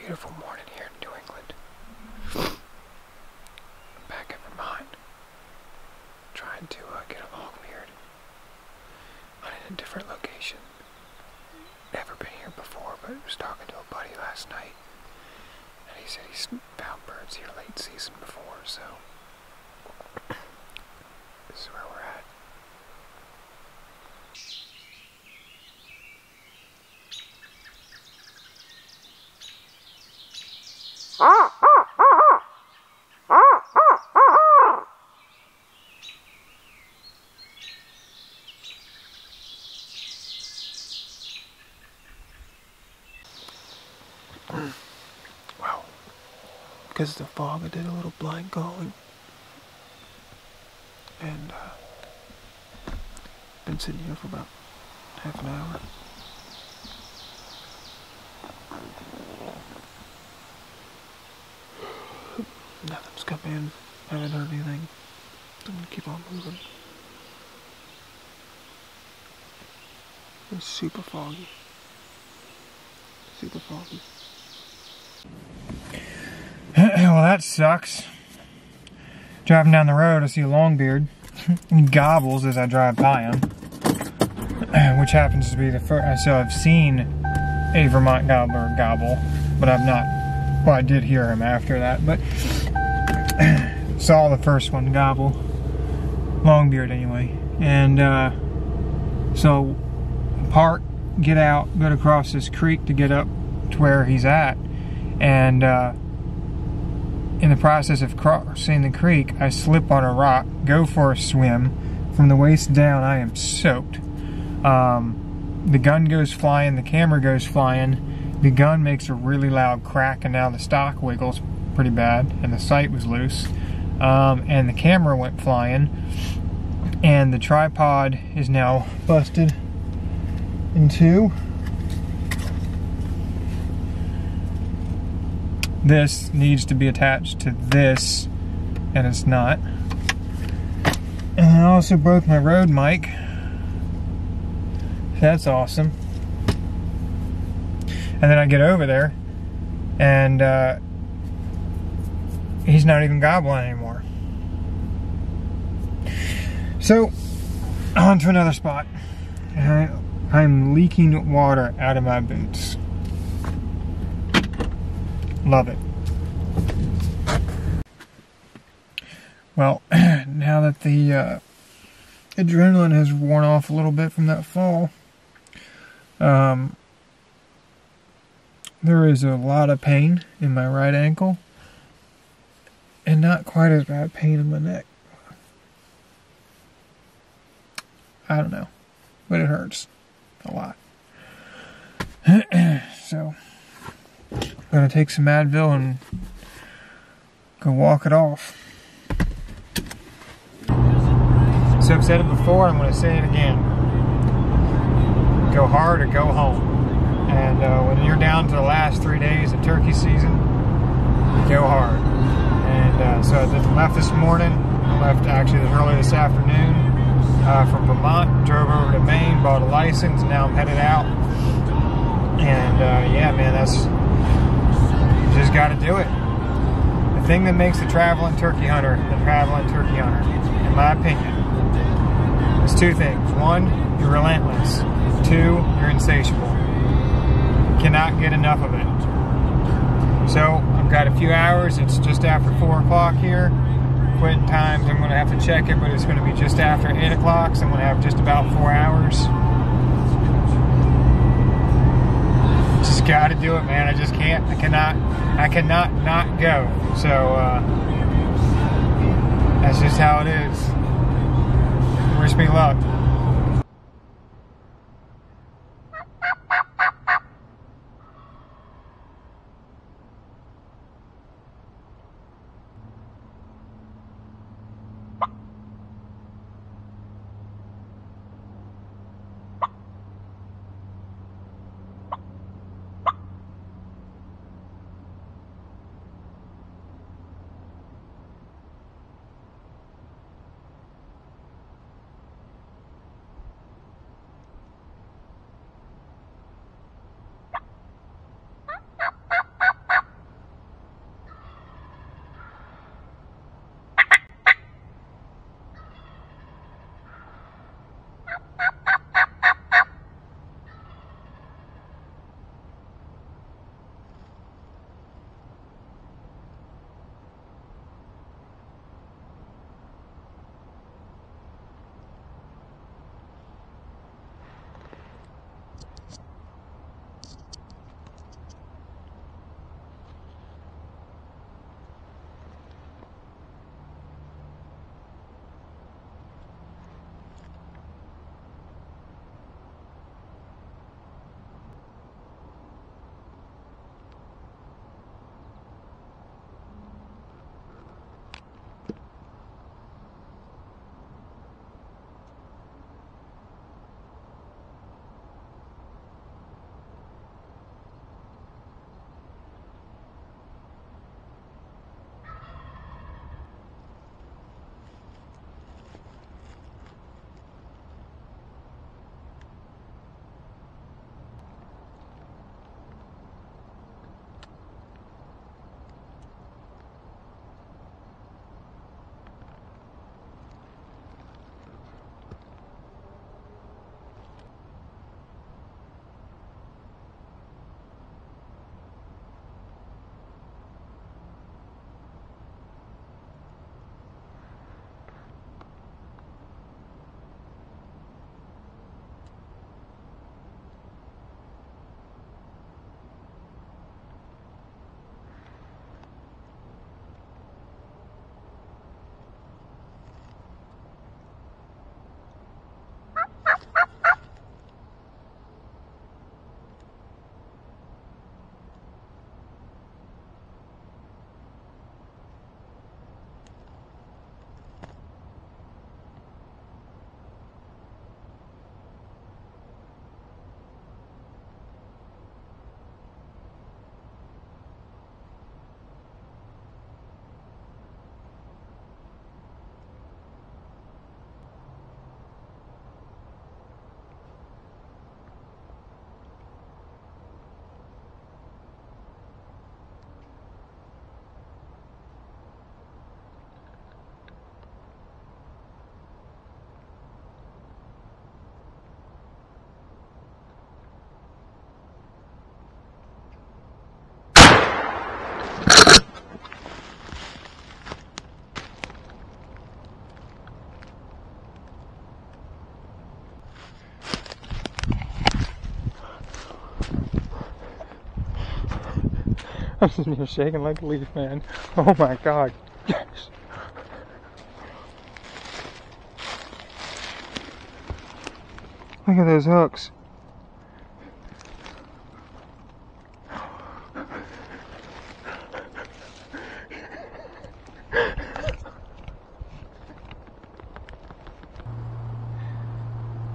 beautiful morning here in New England. I'm back in Vermont, trying to get a long-beard on a different location. Never been here before, but I was talking to a buddy last night, and he said he's found birds here late season before, so this is where we're at. Well, because of the fog, I did a little blind calling, and been sitting here for about half an hour. Nothing's come in, haven't heard anything. I'm gonna keep on moving. It's super foggy. Super foggy. Well, that sucks. Driving down the road, I see a longbeard. He gobbles as I drive by him, which happens to be the first. So I've seen a Vermont gobbler gobble, but I've not. Well, I did hear him after that, but saw the first one gobble. Longbeard, anyway. And so park, get out, go to cross this creek to get up to where he's at, and in the process of crossing the creek, I slip on a rock, go for a swim. From the waist down, I am soaked. The gun goes flying, the camera goes flying. The gun makes a really loud crack, and now the stock wiggles pretty bad, and the sight was loose. And the camera went flying, and the tripod is now busted in two. This needs to be attached to this, and it's not. And I also broke my Rode mic. That's awesome. And then I get over there, and he's not even gobbling anymore. So, on to another spot. I'm leaking water out of my boots. Love it. Well, now that the adrenaline has worn off a little bit from that fall, there is a lot of pain in my right ankle, and not quite as bad pain in my neck. I don't know, but it hurts a lot. So, I'm gonna take some Advil and go walk it off. So I've said it before, I'm gonna say it again. Go hard or go home. And when you're down to the last 3 days of turkey season, go hard. And so I left this morning. I left actually early this afternoon from Vermont, drove over to Maine, bought a license, and now I'm headed out. And yeah, man, that's just got to do it. The thing that makes the traveling turkey hunter, in my opinion, is two things. One, you're relentless. Two, you're insatiable. You cannot get enough of it. So, I've got a few hours. It's just after 4 o'clock here. Quitting times, I'm going to have to check it, but it's going to be just after 8 o'clock, so I'm going to have just about 4 hours. Just got to do it, man. I just can't. I cannot not go. So, that's just how it is. Wish me luck. I'm sitting here shaking like a leaf, man. Oh my god. Yes. Look at those hooks.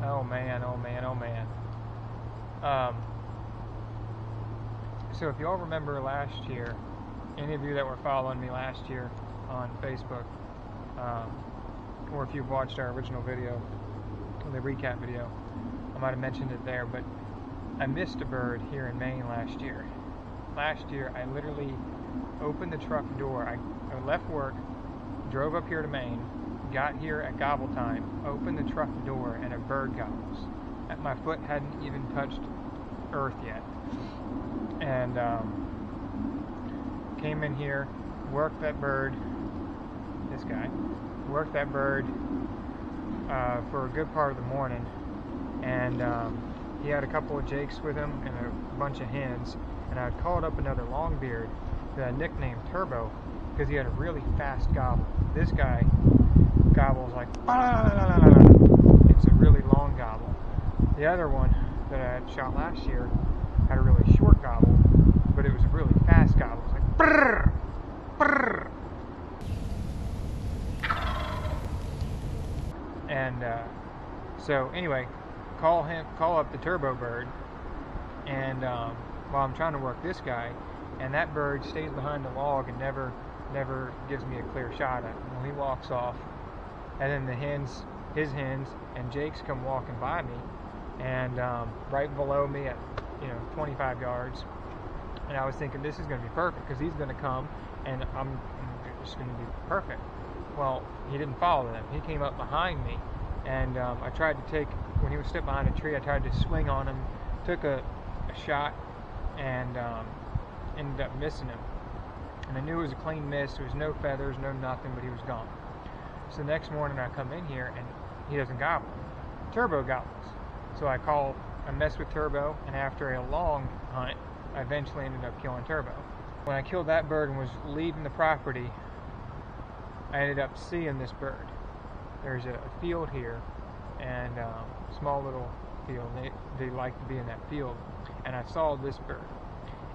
Oh man, oh man, oh man. So if y'all remember last year, any of you that were following me last year on Facebook, or if you've watched our original video, the recap video, I might have mentioned it there, but I missed a bird here in Maine last year. Last year, I literally opened the truck door. I left work, drove up here to Maine, got here at gobble time, opened the truck door, and a bird gobbles. My foot hadn't even touched earth yet. And came in here, worked that bird, this guy, worked that bird for a good part of the morning, and he had a couple of jakes with him and a bunch of hens, and I had called up another longbeard that I nicknamed Turbo because he had a really fast gobble. This guy gobbles like, it's a really long gobble. The other one that I had shot last year had a really short gobble, but it was a really fast gobble. It was like brrr, brrr. And so anyway, call up the Turbo bird, and while I'm trying to work this guy, and that bird stays behind the log and never gives me a clear shot at him. Well, he walks off, and then his hens and jakes come walking by me, and right below me at 25 yards, and I was thinking this is going to be perfect because he's going to come and I'm just going to be perfect. Well, he didn't follow them. He came up behind me, and I tried to take, when he was stood behind a tree, I tried to swing on him, took a shot, and ended up missing him. And I knew it was a clean miss. There was no feathers, no nothing, but he was gone. So the next morning I come in here and he doesn't gobble. Turbo gobbles. So I messed with Turbo, and after a long hunt, I eventually ended up killing Turbo. When I killed that bird and was leaving the property, I ended up seeing this bird. There's a field here, and small little field. They like to be in that field. And I saw this bird.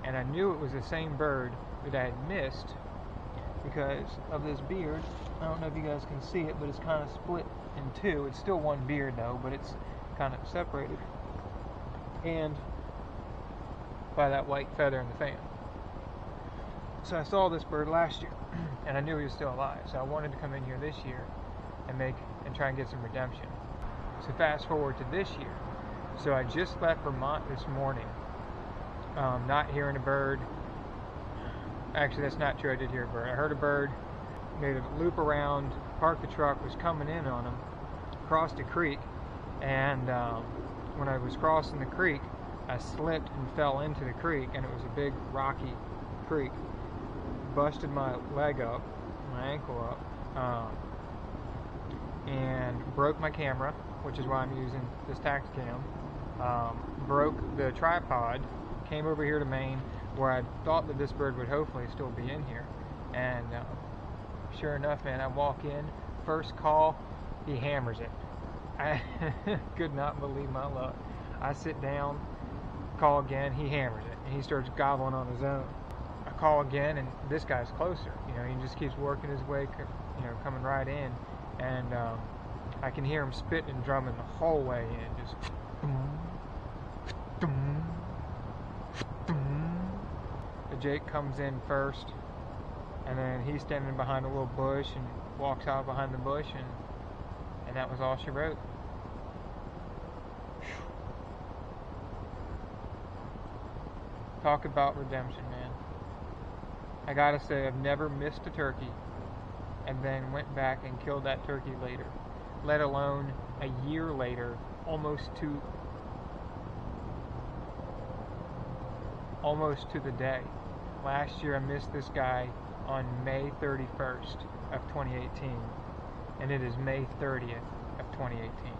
And I knew it was the same bird that I had missed because of this beard. I don't know if you guys can see it, but it's kind of split in two. It's still one beard though, but it's kind of separated. And by that white feather in the fan. So I saw this bird last year, and I knew he was still alive. So I wanted to come in here this year and try and get some redemption. So fast forward to this year. So I just left Vermont this morning, not hearing a bird. Actually, that's not true. I did hear a bird. I heard a bird, made a loop around, parked the truck, was coming in on him, crossed a creek, and when I was crossing the creek, I slipped and fell into the creek, and it was a big rocky creek. Busted my leg up, my ankle up, and broke my camera, which is why I'm using this Tacticam. Broke the tripod, came over here to Maine, where I thought that this bird would hopefully still be in here, and sure enough, man, I walk in, first call, he hammers it. I could not believe my luck. I sit down, call again, he hammers it, and he starts gobbling on his own. I call again, and this guy's closer. He just keeps working his way, coming right in, and I can hear him spitting and drumming the whole way in, just. The Jake comes in first, and then he's standing behind a little bush and walks out behind the bush, and that was all she wrote. Talk about redemption, man. I gotta say, I've never missed a turkey and then went back and killed that turkey later, let alone a year later, almost to the day. Last year I missed this guy on May 31st of 2018, and it is May 30th of 2018.